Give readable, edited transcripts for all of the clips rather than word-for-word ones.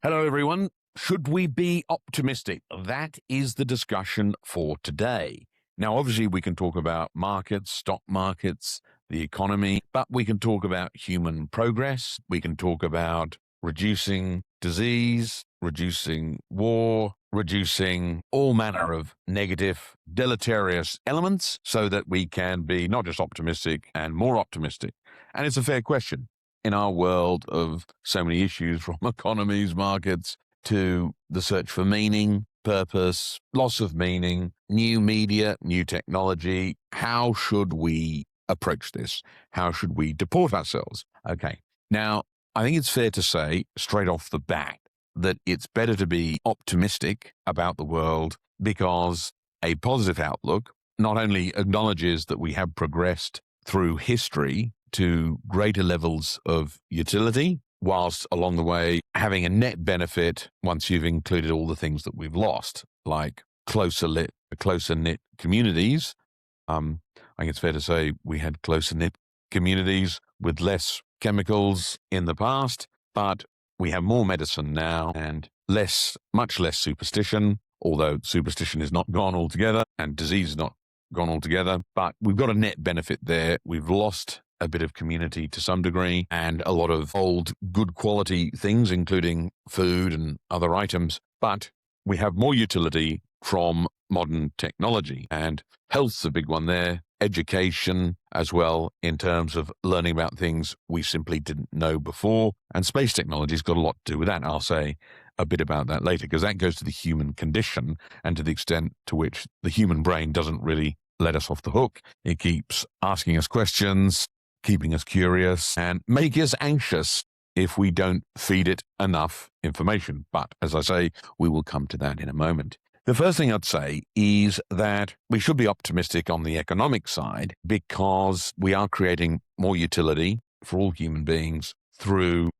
Hello, everyone. Should we be optimistic? That is the discussion for today. Now, obviously, we can talk about markets, stock markets, the economy, but we can talk about human progress. We can talk about reducing disease, reducing war, reducing all manner of negative, deleterious elements so that we can be not just optimistic and more optimistic. And it's a fair question. In our world of so many issues, from economies, markets, to the search for meaning, purpose, loss of meaning, new media, new technology, how should we approach this? How should we deport ourselves? Okay. Now, I think it's fair to say straight off the bat that it's better to be optimistic about the world, because a positive outlook not only acknowledges that we have progressed through history to greater levels of utility, whilst along the way having a net benefit once you've included all the things that we've lost, like closer knit communities. I think it's fair to say we had closer knit communities with less chemicals in the past, but we have more medicine now and much less superstition, although superstition is not gone altogether and disease is not gone altogether, but we've got a net benefit there. We've lost a bit of community to some degree and a lot of old good quality things, including food and other items, but we have more utility from modern technology, and health's a big one there, education as well, in terms of learning about things we simply didn't know before, and space technology's got a lot to do with that. I'll say a bit about that later, because that goes to the human condition and to the extent to which the human brain doesn't really let us off the hook. It keeps asking us questions, keeping us curious, and making us anxious if we don't feed it enough information. But as I say, we will come to that in a moment. The first thing I'd say is that we should be optimistic on the economic side, because we are creating more utility for all human beings through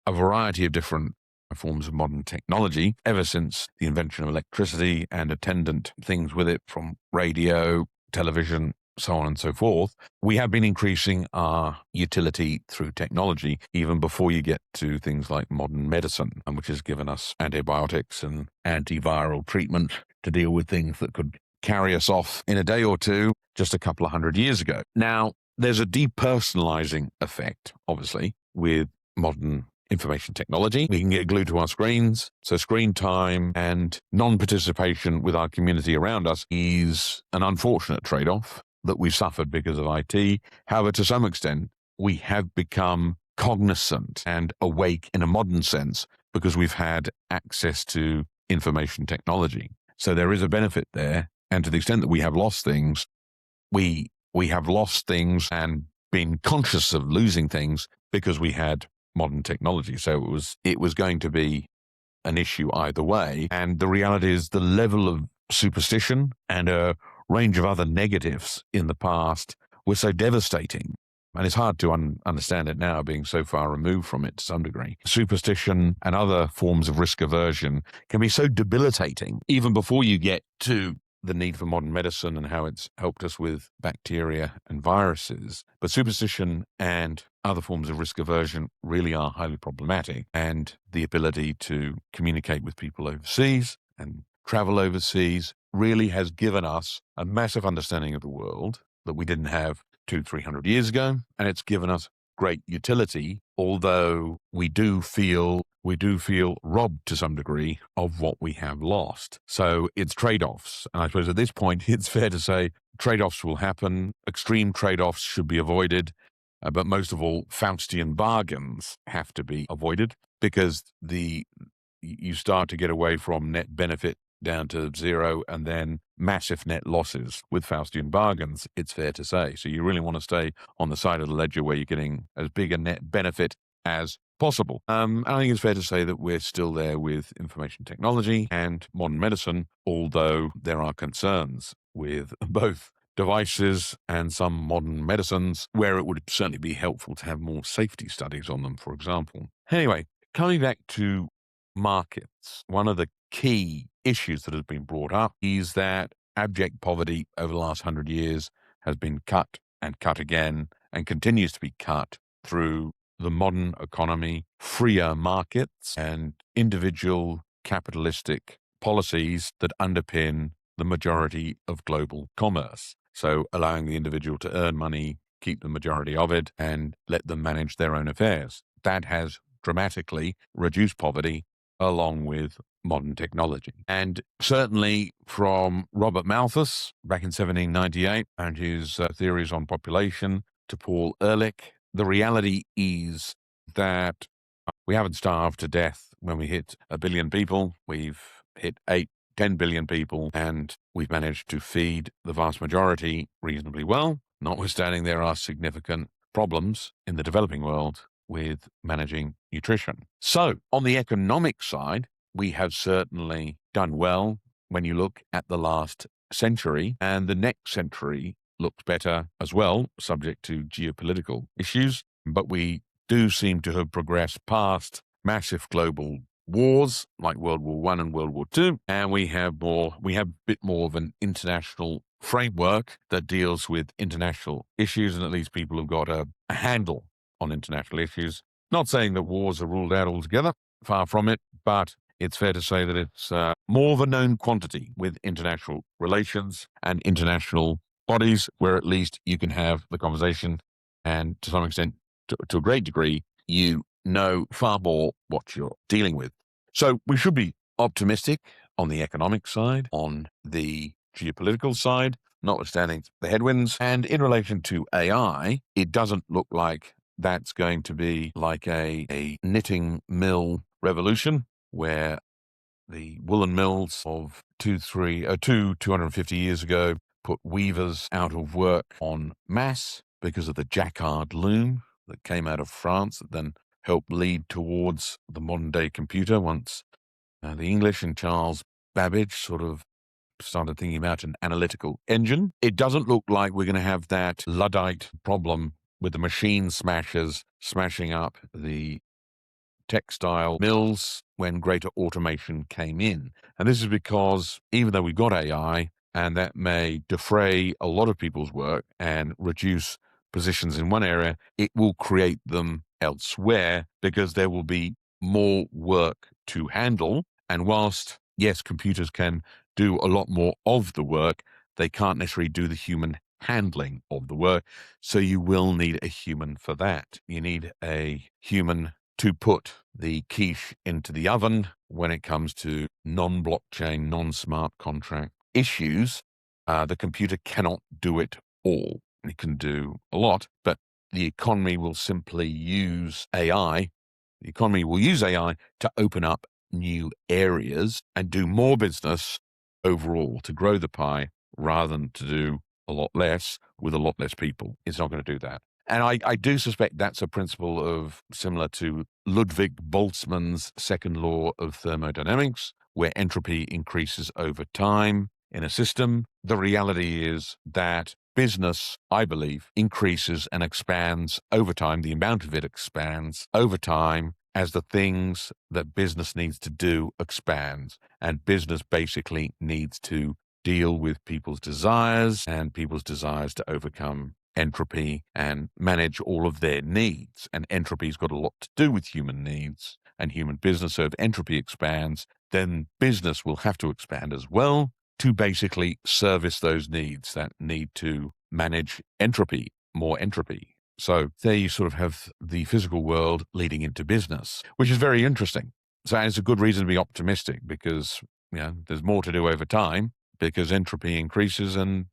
a variety of different forms of modern technology, ever since the invention of electricity and attendant things with it, from radio, television, so on and so forth. We have been increasing our utility through technology, even before you get to things like modern medicine, which has given us antibiotics and antiviral treatment to deal with things that could carry us off in a day or two just a couple of 100 years ago. Now, there's a depersonalizing effect, obviously, with modern information technology. We can get glued to our screens, so screen time and non-participation with our community around us is an unfortunate trade-off that we've suffered because of IT. However, to some extent, we have become cognizant and awake in a modern sense because we've had access to information technology. So there is a benefit there. And to the extent that we have lost things, we have lost things and been conscious of losing things because we had modern technology. So it was going to be an issue either way. And the reality is the level of superstition and a range of other negatives in the past were so devastating. And it's hard to understand it now, being so far removed from it to some degree. Superstition and other forms of risk aversion can be so debilitating, even before you get to the need for modern medicine and how it's helped us with bacteria and viruses. But superstition and other forms of risk aversion really are highly problematic. And the ability to communicate with people overseas and travel overseas really has given us a massive understanding of the world that we didn't have 200-300 years ago. And it's given us great utility, although we do feel robbed to some degree of what we have lost. So it's trade-offs. And I suppose at this point, it's fair to say trade-offs will happen. Extreme trade-offs should be avoided. But most of all, Faustian bargains have to be avoided, because you start to get away from net benefit down to zero and then massive net losses with Faustian bargains, it's fair to say. So you really want to stay on the side of the ledger where you're getting as big a net benefit as possible. I think it's fair to say that we're still there with information technology and modern medicine, although there are concerns with both devices and some modern medicines where it would certainly be helpful to have more safety studies on them, for example. Anyway, coming back to markets, one of the key issues that has been brought up is that abject poverty over the last 100 years has been cut and cut again and continues to be cut through the modern economy, freer markets, and individual capitalistic policies that underpin the majority of global commerce. So allowing the individual to earn money, keep the majority of it, and let them manage their own affairs. That has dramatically reduced poverty along with modern technology. And certainly from Robert Malthus back in 1798 and his theories on population to Paul Ehrlich, the reality is that we haven't starved to death when we hit 1 billion people. We've hit 10 billion people, and we've managed to feed the vast majority reasonably well, notwithstanding there are significant problems in the developing world with managing nutrition. So on the economic side, we have certainly done well when you look at the last century, and the next century looks better as well, subject to geopolitical issues. But we do seem to have progressed past massive global wars like World War I and World War II, and we have a bit more of an international framework that deals with international issues, and at least people have got a handle on international issues. Not saying that wars are ruled out altogether, far from it, but it's fair to say that it's more of a known quantity with international relations and international bodies where at least you can have the conversation, and to some extent, to a great degree, you know far more what you're dealing with. So we should be optimistic on the economic side, on the geopolitical side, notwithstanding the headwinds. And in relation to AI, it doesn't look like that's going to be like a knitting mill revolution where the woolen mills of 250 years ago put weavers out of work en masse because of the jacquard loom that came out of France that then helped lead towards the modern day computer once the English and Charles Babbage sort of started thinking about an analytical engine. It doesn't look like we're going to have that Luddite problem with the machine smashers smashing up the textile mills when greater automation came in. And this is because even though we've got AI, and that may defray a lot of people's work and reduce positions in one area, it will create them elsewhere because there will be more work to handle. And whilst, yes, computers can do a lot more of the work, they can't necessarily do the human handling of the work. So you will need a human for that. You need a human to put the quiche into the oven when it comes to non-blockchain, non-smart contract issues. The computer cannot do it all. It can do a lot, but the economy will simply use AI. The economy will use AI to open up new areas and do more business overall to grow the pie rather than to do a lot less with a lot less people. It's not going to do that. And I do suspect that's a principle of similar to Ludwig Boltzmann's second law of thermodynamics, where entropy increases over time in a system. The reality is that business, I believe, increases and expands over time. The amount of it expands over time as the things that business needs to do expands. And business basically needs to deal with people's desires and people's desires to overcome entropy and manage all of their needs. And entropy's got a lot to do with human needs and human business. So if entropy expands, then business will have to expand as well to basically service those needs that need to manage entropy, more entropy. So there you sort of have the physical world leading into business, which is very interesting. So it's a good reason to be optimistic because there's more to do over time because entropy increases and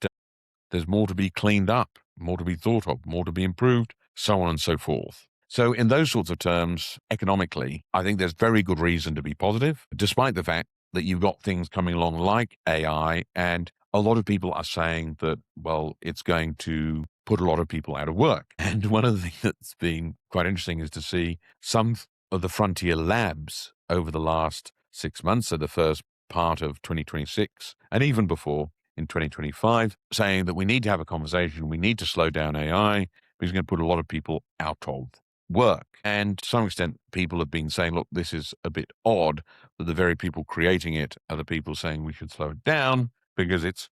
there's more to be cleaned up, more to be thought of, more to be improved, so on and so forth. So in those sorts of terms, economically, I think there's very good reason to be positive, despite the fact that you've got things coming along like AI, and a lot of people are saying that, well, it's going to put a lot of people out of work. And one of the things that's been quite interesting is to see some of the frontier labs over the last 6 months, so the first part of 2026, and even before, in 2025, saying that we need to have a conversation, we need to slow down AI, because it's going to put a lot of people out of work. And to some extent, people have been saying, look, this is a bit odd that the very people creating it are the people saying we should slow it down because it's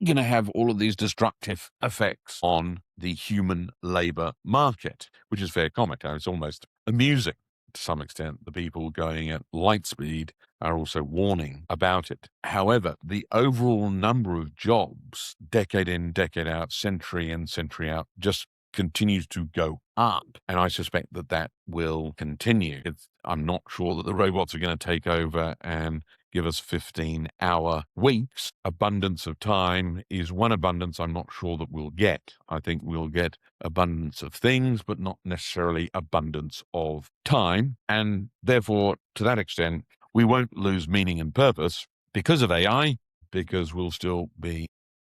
going to have all of these destructive effects on the human labor market, which is very comic. It's almost amusing to some extent. The people going at light speed are also warning about it. However, the overall number of jobs, decade in, decade out, century in, century out, just continues to go up. And I suspect that that will continue. I'm not sure that the robots are going to take over and give us 15-hour weeks. Abundance of time is one abundance I'm not sure that we'll get. I think we'll get abundance of things, but not necessarily abundance of time. And therefore, to that extent, we won't lose meaning and purpose because of AI, because we'll still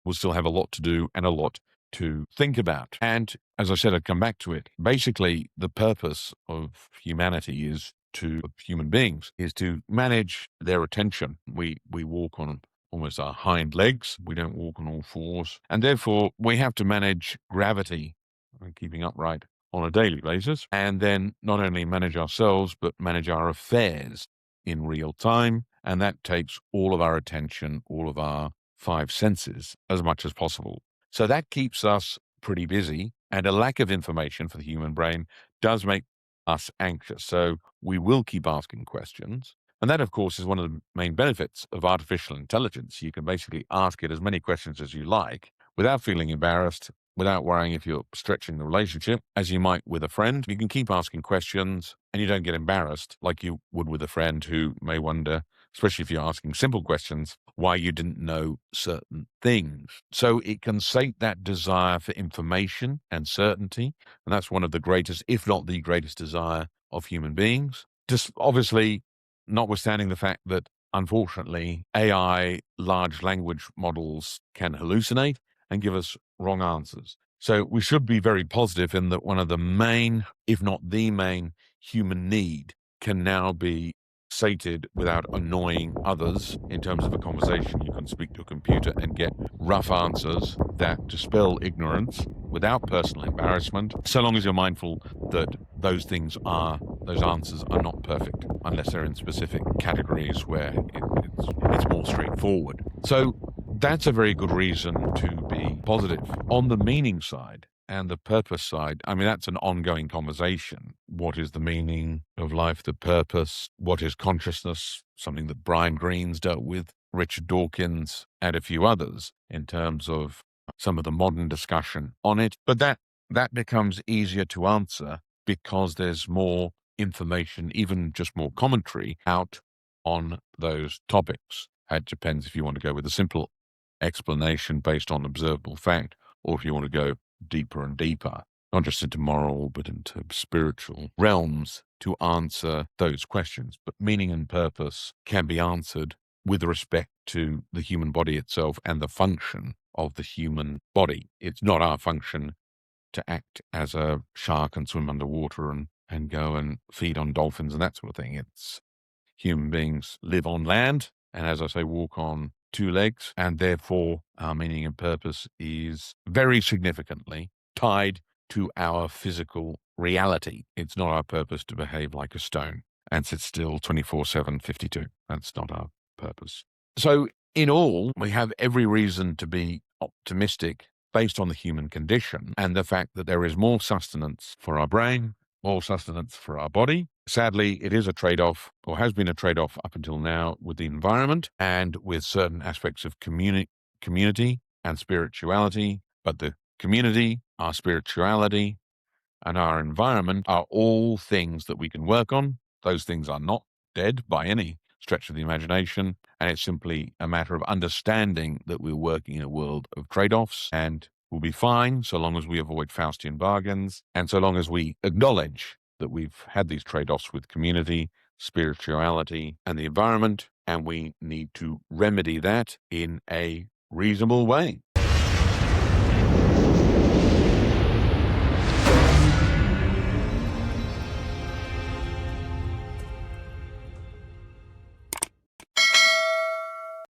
have a lot to do and a lot to think about. And as I said, I'd come back to it. Basically, the purpose of humanity of human beings is to manage their attention. We walk on almost our hind legs. We don't walk on all fours. And therefore, we have to manage gravity and keeping upright on a daily basis. And then not only manage ourselves, but manage our affairs in real time. And that takes all of our attention, all of our five senses as much as possible. So that keeps us pretty busy. And a lack of information for the human brain does make us anxious. So we will keep asking questions. And that, of course, is one of the main benefits of artificial intelligence. You can basically ask it as many questions as you like without feeling embarrassed, without worrying if you're stretching the relationship, as you might with a friend. You can keep asking questions and you don't get embarrassed like you would with a friend who may wonder, especially if you're asking simple questions, why you didn't know certain things. So it can sate that desire for information and certainty. And that's one of the greatest, if not the greatest desire of human beings. Just obviously, notwithstanding the fact that, unfortunately, AI large language models can hallucinate and give us wrong answers. So we should be very positive in that one of the main, if not the main, human need can now be sated without annoying others. In terms of a conversation, you can speak to a computer and get rough answers that dispel ignorance without personal embarrassment, so long as you're mindful that those answers are not perfect, unless they're in specific categories where it's more straightforward. So that's a very good reason to be positive. On the meaning side and the purpose side, I mean, that's an ongoing conversation. What is the meaning of life, the purpose? What is consciousness? Something that Brian Greene's dealt with, Richard Dawkins, and a few others in terms of some of the modern discussion on it. But that becomes easier to answer because there's more information, even just more commentary out on those topics. It depends if you want to go with a simple explanation based on observable fact, or if you want to go deeper and deeper, not just into moral, but into spiritual realms to answer those questions. But meaning and purpose can be answered with respect to the human body itself and the function of the human body. It's not our function to act as a shark and swim underwater and go and feed on dolphins and that sort of thing. It's human beings live on land and, as I say, walk on two legs, and therefore our meaning and purpose is very significantly tied to our physical reality. It's not our purpose to behave like a stone and sit still 24/7, 52. That's not our purpose. So in all, we have every reason to be optimistic based on the human condition and the fact that there is more sustenance for our brain, more sustenance for our body. Sadly, it is a trade-off, or has been a trade-off up until now, with the environment and with certain aspects of community and spirituality. But the community, our spirituality, and our environment are all things that we can work on. Those things are not dead by any stretch of the imagination, and it's simply a matter of understanding that we're working in a world of trade-offs, and we'll be fine so long as we avoid Faustian bargains, and so long as we acknowledge that we've had these trade-offs with community, spirituality, and the environment, and we need to remedy that in a reasonable way.